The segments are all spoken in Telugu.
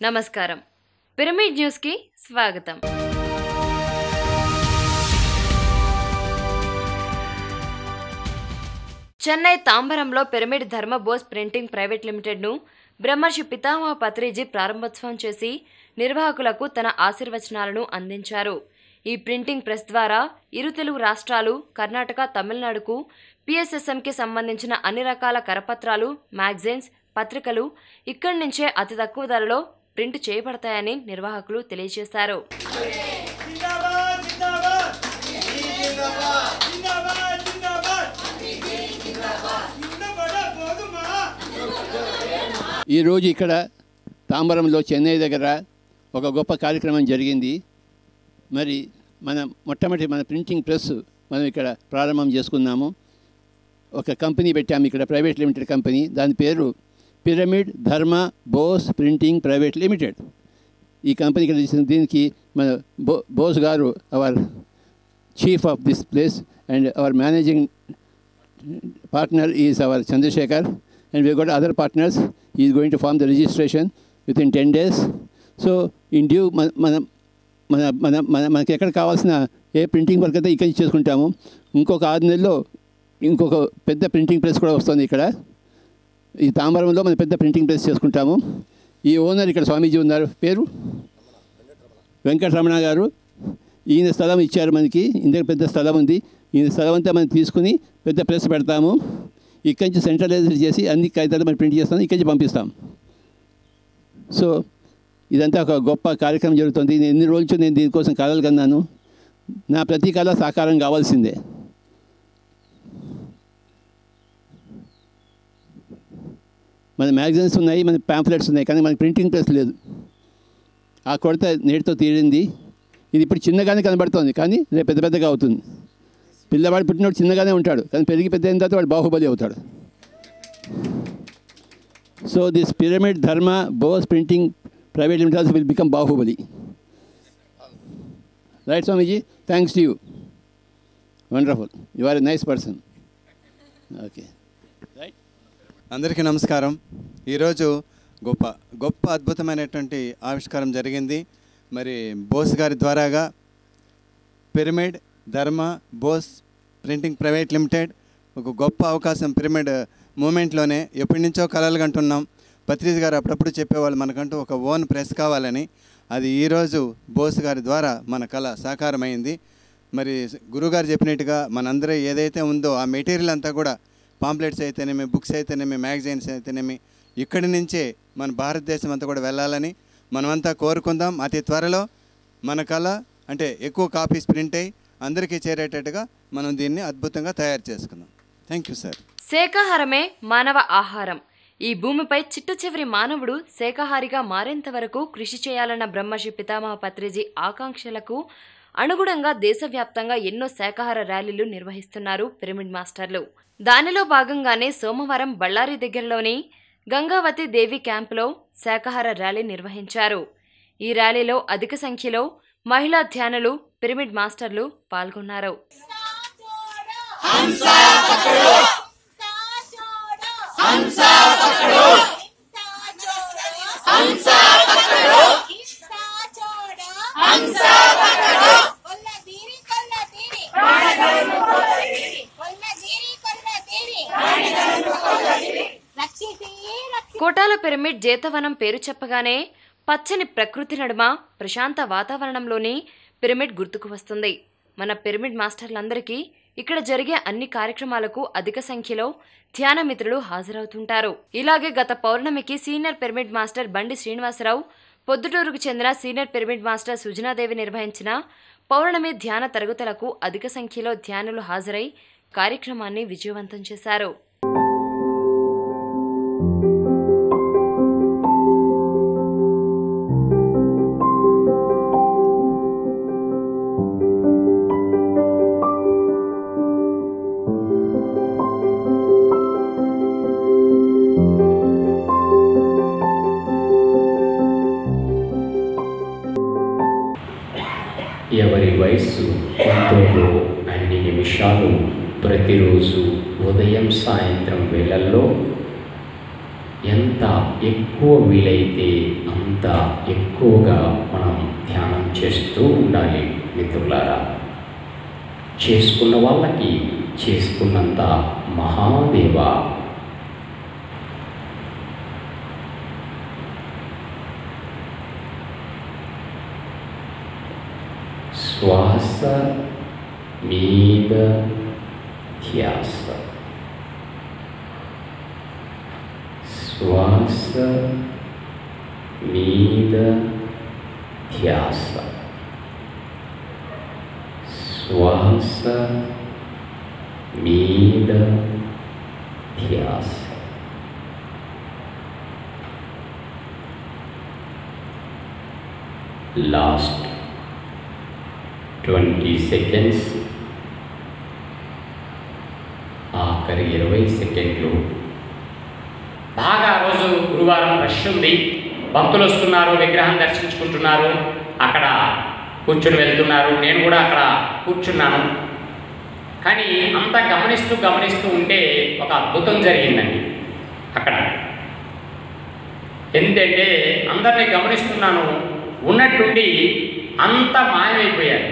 నమస్కారం. పిరమిడ్ న్యూస్ కి స్వాగతం. Chennai తాంబరంలో pyramid Dharma Bose printing private limited ను బ్రహ్మర్షి పితామహ పత్రిజీ ప్రారంభోత్సవం చేసి నిర్వాహకులకు తన ఆశీర్వచనాలను అందించారు. ఈ ప్రింటింగ్ ప్రెస్ ద్వారా ఇరు తెలుగు రాష్ట్రాలు, కర్ణాటక, తమిళనాడుకు పిఎస్ఎస్ఎంకి సంబంధించిన అన్ని రకాల కరపత్రాలు, మ్యాగజైన్స్, పత్రికలు ఇక్కడి నుంచే అతి తక్కువ ధరలో ప్రింట్ చేయబడతాయని నిర్వాహకులు తెలియజేశారు. ఈరోజు ఇక్కడ తాంబరంలో చెన్నై దగ్గర ఒక గొప్ప కార్యక్రమం జరిగింది. మరి మొట్టమొదటి మన ప్రింటింగ్ ప్రెస్ మనం ఇక్కడ ప్రారంభం చేసుకున్నాము. ఒక కంపెనీ పెట్టాము ఇక్కడ, ప్రైవేట్ లిమిటెడ్ కంపెనీ. దాని పేరు pyramid Dharma Bose printing private limited. ఈ కంపెనీ ఇక్కడ దీనికి మన బోస్ గారు our chief of this place and hour managing partner is our Chandrasekhar, and we got other partners. He is going to form the registration within 10 days. So in due మనకి ఎక్కడ కావాల్సిన ఏ ప్రింటింగ్ వర్క్ అయితే ఇక్కడ చేసుకుంటాము. ఇంకొక 6 నెలల్లో ఇంకొక పెద్ద ప్రింటింగ్ ప్రెస్ కూడా వస్తుంది ఇక్కడ. ఈ తాంబరంలో మనం పెద్ద ప్రింటింగ్ ప్రెస్ చేసుకుంటాము. ఈ ఓనర్ ఇక్కడ స్వామీజీ ఉన్నారు, పేరు వెంకటరమణ గారు. ఈయన స్థలం ఇచ్చారు మనకి. ఇందులో పెద్ద స్థలం ఉంది. ఈ స్థలం అంతా మనం తీసుకుని పెద్ద ప్రెస్ పెడతాము. ఇక్కడి నుంచి సెంట్రలైజ్ చేసి అన్ని కాగితాలు మనం ప్రింట్ చేస్తాము, ఇక్కడి నుంచి పంపిస్తాం. సో ఇదంతా ఒక గొప్ప కార్యక్రమం జరుగుతుంది. నేను ఎన్ని రోజులు నేను దీనికోసం కలలు కన్నాను. నా ప్రతి కళ సాకారం కావాల్సిందే. మన మ్యాగజైన్స్ ఉన్నాయి, మన ప్యాంఫ్లెట్స్ ఉన్నాయి, కానీ మనకి ప్రింటింగ్ ప్రెస్ లేదు. ఆ కొరత నేటితో తీరింది. ఇది ఇప్పుడు చిన్నగానే కనబడుతుంది, కానీ రేపు పెద్ద పెద్దగా అవుతుంది. పిల్లవాడు పుట్టినప్పుడు చిన్నగానే ఉంటాడు, కానీ పెరిగి పెద్ద అయిన తర్వాత వాడు బాహుబలి అవుతాడు. So this pyramid Dharma Bose printing private limited will become Baahubali. Right Swamiji, thanks to you. Wonderful, you are a nice person. Okay, right. అందరికీ నమస్కారం. ఈరోజు గొప్ప అద్భుతమైనటువంటి ఆవిష్కారం జరిగింది. మరి బోస్ గారి ద్వారాగా pyramid Dharma Bose printing private limited ఒక గొప్ప అవకాశం. పిరమిడ్ మూమెంట్లోనే ఎప్పటి నుంచో కలలు కంటున్నాం. పత్రిజీ గారు అప్పుడప్పుడు చెప్పేవాళ్ళు మనకంటూ ఒక ఓన్ ప్రెస్ కావాలని. అది ఈరోజు బోస్ గారి ద్వారా మన కళ సాకారమైంది. మరి గురుగారు చెప్పినట్టుగా మనందరూ ఏదైతే ఉందో ఆ మెటీరియల్ అంతా కూడా పాంప్లెట్స్ అయితేనేమి, బుక్స్ అయితేనేమి, మ్యాగజైన్స్ అయితేనేమి ఇక్కడి నుంచే మన భారతదేశం అంతా కూడా వెళ్ళాలని మనమంతా కోరుకుందాం. అతి త్వరలో మన కళ అంటే ఎక్కువ కాపీస్ ప్రింట్ అయ్యి అందరికీ చేరేటట్టుగా మనం దీన్ని అద్భుతంగా తయారు చేసుకుందాం. Thank you sir. శాకాహారమే మానవ ఆహారం. ఈ భూమిపై చిట్ట చివరి మానవుడు శాకాహారిగా మారేంత వరకు కృషి చేయాలన్న బ్రహ్మర్షి పితామహ పత్రిజీ ఆకాంక్షలకు అనుగుణంగా దేశవ్యాప్తంగా ఎన్నో శాకాహార ర్యాలీలు నిర్వహిస్తున్నారు పిరమిడ్ మాస్టర్లు. దానిలో భాగంగానే సోమవారం బళ్ళారి దగ్గరలోని గంగావతి దేవి క్యాంపులో శాకాహార ర్యాలీ నిర్వహించారు. ఈ ర్యాలీలో అధిక సంఖ్యలో మహిళా ధ్యానులు, పిరమిడ్ మాస్టర్లు పాల్గొన్నారు. కోటాల పిరమిడ్ జేతవనం పేరు చెప్పగానే పచ్చని ప్రకృతి నడుమ ప్రశాంత వాతావరణంలోని పిరమిడ్ గుర్తుకు వస్తుంది. మన పిరమిడ్ మాస్టర్లందరికీ ఇక్కడ జరిగే అన్ని కార్యక్రమాలకు అధిక సంఖ్యలో ధ్యాన మిత్రులు హాజరవుతుంటారు. ఇలాగే గత పౌర్ణమికి సీనియర్ పిరమిడ్ మాస్టర్ బండి శ్రీనివాసరావు, పొద్దుటూరుకు చెందిన సీనియర్ పిరమిడ్ మాస్టర్ సుజనాదేవి నిర్వహించిన పౌర్ణమి ధ్యాన తరగతులకు అధిక సంఖ్యలో ధ్యానులు హాజరై కార్యక్రమాన్ని విజయవంతం చేశారు. ఎవరి వయస్సు ఎంతో అన్ని నిమిషాలు ప్రతిరోజు ఉదయం సాయంత్రం వేళల్లో ఎంత ఎక్కువ వీలైతే అంత ఎక్కువగా మనం ధ్యానం చేస్తూ ఉండాలి మిత్రులారా. చేసుకున్న వాళ్ళకి చేసుకున్నంత మహాదేవ. శ్వాస మీద ధ్యాస, శ్వాస మీద ధ్యాస, శ్వాస మీద ధ్యాస. లాస్ట్ 20 seconds, ఆఖరి 20 సెకండ్లు. బాగా రోజు గురువారం రష్ ఉంది, భక్తులు వస్తున్నారు, విగ్రహం దర్శించుకుంటున్నారు, అక్కడ కూర్చుని వెళ్తున్నారు. నేను కూడా అక్కడ కూర్చున్నాను. కానీ అంతా గమనిస్తూ ఉంటే ఒక అద్భుతం జరిగిందండి అక్కడ. ఎందుకంటే అందరినీ గమనిస్తున్నాను, ఉన్నట్టుండి అంతా మాయమైపోయారు.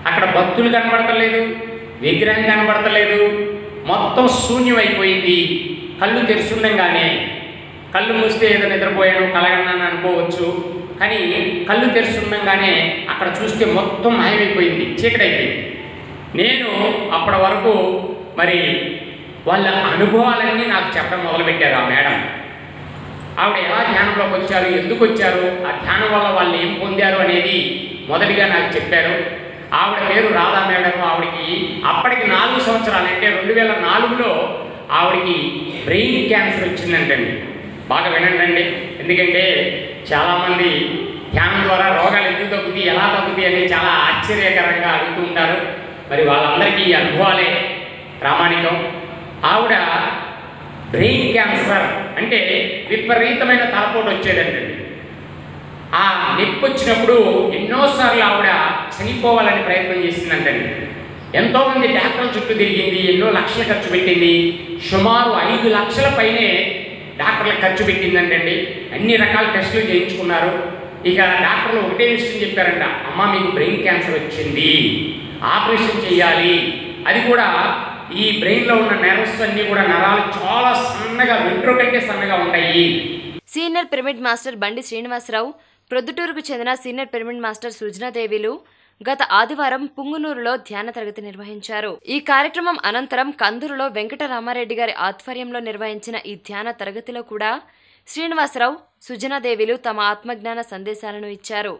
అక్కడ భక్తులు కనబడతలేదు, విగ్రహం కనబడతలేదు, మొత్తం శూన్యమైపోయింది. కళ్ళు తెరుచుండగానే, కళ్ళు మూస్తే ఏదో నిద్రపోయాను కలగన్నాను అనుకోవచ్చు, కానీ కళ్ళు తెరుచుండగానే అక్కడ చూస్తే మొత్తం మాయమైపోయింది, చీకటైపోయింది. నేను అప్పటి వరకు మరి వాళ్ళ అనుభవాలన్నీ నాకు చెప్పడం మొదలుపెట్టారు ఆ మేడం. ఆవిడ ఎలా ధ్యానంలోకి వచ్చారు, ఎందుకు వచ్చారు, ఆ ధ్యానం వల్ల వాళ్ళు ఏం పొందారు అనేది మొదటిగా నాకు చెప్పారు. ఆవిడ పేరు రాధా మేడం. ఆవిడకి అప్పటికి 4 సంవత్సరాలు, అంటే 2004లో ఆవిడకి బ్రెయిన్ క్యాన్సర్ వచ్చిందంటండి. బాగా వినండి, ఎందుకంటే చాలామంది ధ్యానం ద్వారా రోగాలు ఎందుకు తగ్గుతాయి, ఎలా తగ్గుతాయి అని చాలా ఆశ్చర్యకరంగా అడుగుతూ ఉంటారు. మరి వాళ్ళందరికీ ఈ అనుభవాలే ప్రామాణికం. ఆవిడ బ్రెయిన్ క్యాన్సర్ అంటే విపరీతమైన తలపోటు వచ్చేదంటండి. ఆ నొప్పి వచ్చినప్పుడు ఎన్నోసార్లు ఆవిడ చనిపోవాలని ప్రయత్నం చేసిందంటండి. ఎంతోమంది డాక్టర్ల చుట్టూ తిరిగింది, ఎన్నో లక్షలు ఖర్చు పెట్టింది. సుమారు 5 లక్షల పైనే డాక్టర్లకు ఖర్చు పెట్టిందంటండి. అన్ని రకాల టెస్టులు చేయించుకున్నారు. ఇక డాక్టర్లు ఒకటే విషయం చెప్పారంట, అమ్మ మీకు బ్రెయిన్ క్యాన్సర్ వచ్చింది, ఆపరేషన్ చేయాలి. అది కూడా ఈ బ్రెయిన్లో ఉన్న నెర్వ్స్ అన్నీ కూడా నరాలు చాలా సన్నగా, వెంట్రు కంటే సన్నగా ఉంటాయి. సీనియర్ పిరమిడ్ మాస్టర్ బండి శ్రీనివాసరావు, ప్రొద్దుటూరుకు చెందిన సీనియర్ పిరమిడ్ మాస్టర్ సుజనాదేవిలు గత ఆదివారం పుంగునూరులో ధ్యాన తరగతి నిర్వహించారు. ఈ కార్యక్రమం అనంతరం కందూరులో వెంకటరామారెడ్డి గారి ఆధ్వర్యంలో నిర్వహించిన ఈ ధ్యాన తరగతిలో కూడా శ్రీనివాసరావు, సుజనాదేవిలు తమ ఆత్మజ్ఞాన సందేశాలను ఇచ్చారు.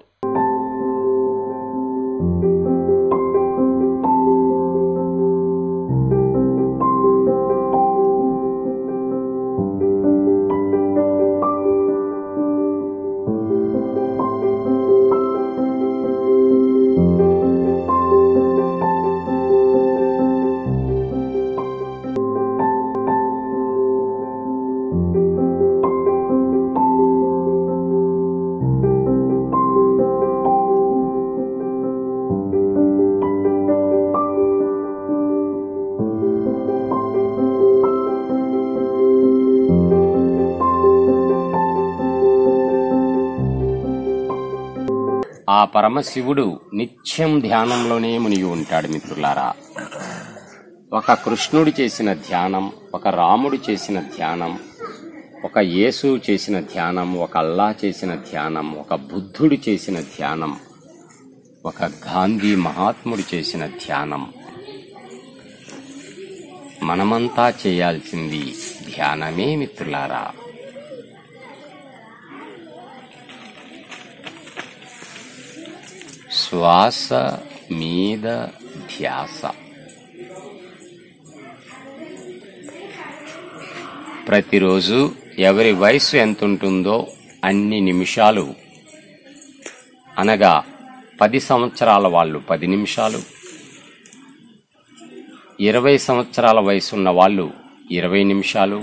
ఆ పరమశివుడు నిత్యం ధ్యానంలోనే మునిగి ఉంటాడు మిత్రులారా. ఒక కృష్ణుడు చేసిన ధ్యానం, ఒక రాముడు చేసిన ధ్యానం, ఒక యేసు చేసిన ధ్యానం, ఒక అల్లా చేసిన ధ్యానం, ఒక బుద్ధుడు చేసిన ధ్యానం, ఒక గాంధీ మహాత్ముడు చేసిన ధ్యానం. మనమంతా చేయాల్సింది ధ్యానమే మిత్రులారా. శ్వాస మీద ధ్యాస. ప్రతిరోజు ఎవరి వయసు ఎంతుంటుందో అన్ని నిమిషాలు, అనగా 10 సంవత్సరాల వాళ్ళు 10 నిమిషాలు, 20 సంవత్సరాల వయసున్న వాళ్ళు 20 నిమిషాలు,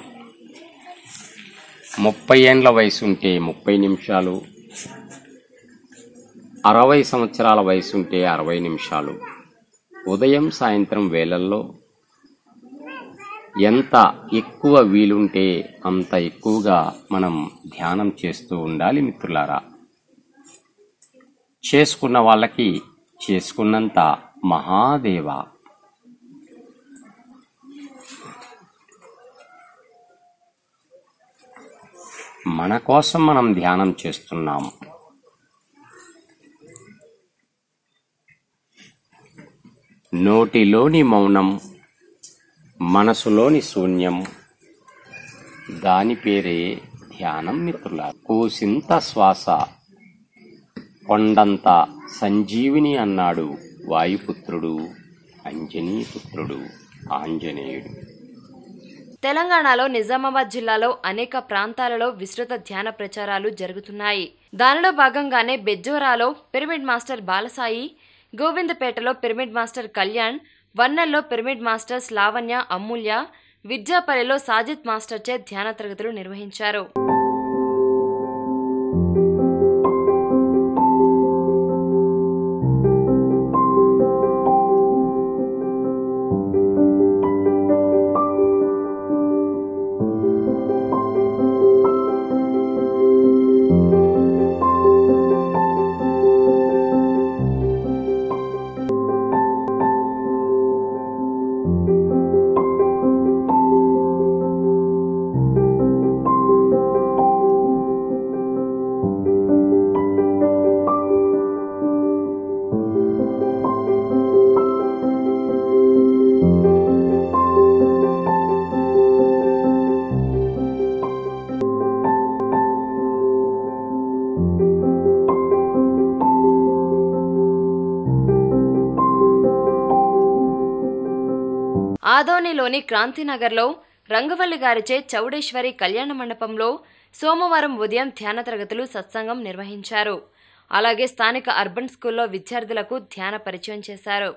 30 ఏండ్ల వయసు ఉంటే 30 నిమిషాలు, 60 సంవత్సరాల వయసుంటే 60 నిమిషాలు, ఉదయం సాయంత్రం వేళల్లో ఎంత ఎక్కువ వీలుంటే అంత ఎక్కువగా మనం ధ్యానం చేస్తూ ఉండాలి మిత్రులారా. చేసుకున్న వాళ్ళకి చేసుకున్నంత మహాదేవ. మన కోసం మనం ధ్యానం చేస్తున్నాము. నోటిలోని మౌనం, మనసులోని శూన్యం, దాని పేరే ధ్యానం మిత్రులారా. కూసింత శ్వాస, కొండంత సంజీవిని అన్నాడు వాయుపుత్రుడు, అంజనీపుత్రుడు ఆంజనేయుడు. తెలంగాణలో నిజామాబాద్ జిల్లాలో అనేక ప్రాంతాలలో విస్తృత ధ్యాన ప్రచారాలు జరుగుతున్నాయి. దానిలో భాగంగానే బెజ్జోరాలో పిరమిడ్ మాస్టర్ బాలసాయి, గోవిందపేటలో పిరమిడ్ మాస్టర్ కళ్యాణ్, వన్నెల్లో పిరమిడ్ మాస్టర్స్ లావణ్య, అమూల్య, విద్యాపల్లిలో సాజిద్ మాస్టర్చే ధ్యాన తరగతులు నిర్వహించారు. ఆదోనిలోని క్రాంతినగర్లో రంగవల్లి గారిచే చౌడేశ్వరి కళ్యాణ మండపంలో సోమవారం ఉదయం ధ్యాన తరగతులు సత్సంగం నిర్వహించారు. అలాగే స్థానిక అర్బన్ స్కూల్లో విద్యార్థులకు ధ్యాన పరిచయం చేశారు.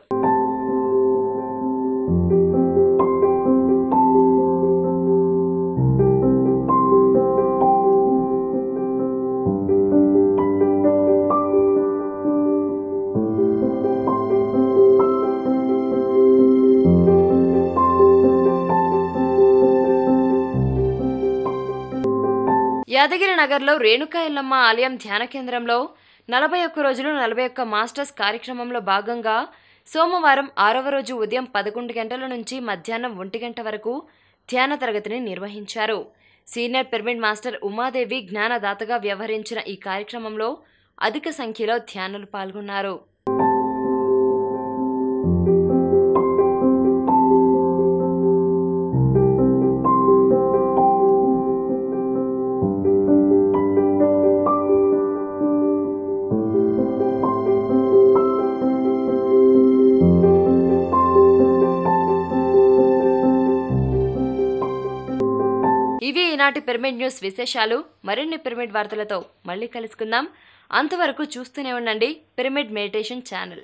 యాదగిరి నగర్లో రేణుకా ఎల్లమ్మ ఆలయం ధ్యాన కేంద్రంలో 41 రోజులు 41 మాస్టర్స్ కార్యక్రమంలో భాగంగా సోమవారం 6వ రోజు ఉదయం 11 గంటల నుంచి మధ్యాహ్నం 1 గంట వరకు ధ్యాన తరగతిని నిర్వహించారు. సీనియర్ పిరమిడ్ మాస్టర్ ఉమాదేవి జ్ఞానదాతగా వ్యవహరించిన ఈ కార్యక్రమంలో అధిక సంఖ్యలో ధ్యానులు పాల్గొన్నారు. ఇవి ఈనాటి పిరమిడ్ న్యూస్ విశేషాలు. మరిన్ని పిరమిడ్ వార్తలతో మళ్ళీ కలుసుకుందాం. అంతవరకు చూస్తూనే ఉండండి pyramid meditation channel.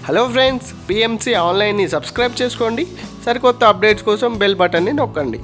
Hello friends, PMC ఆన్లైన్ని సబ్స్క్రైబ్ చేసుకోండి. సరికొత్త అప్డేట్స్ కోసం బెల్ బటన్ని నొక్కండి.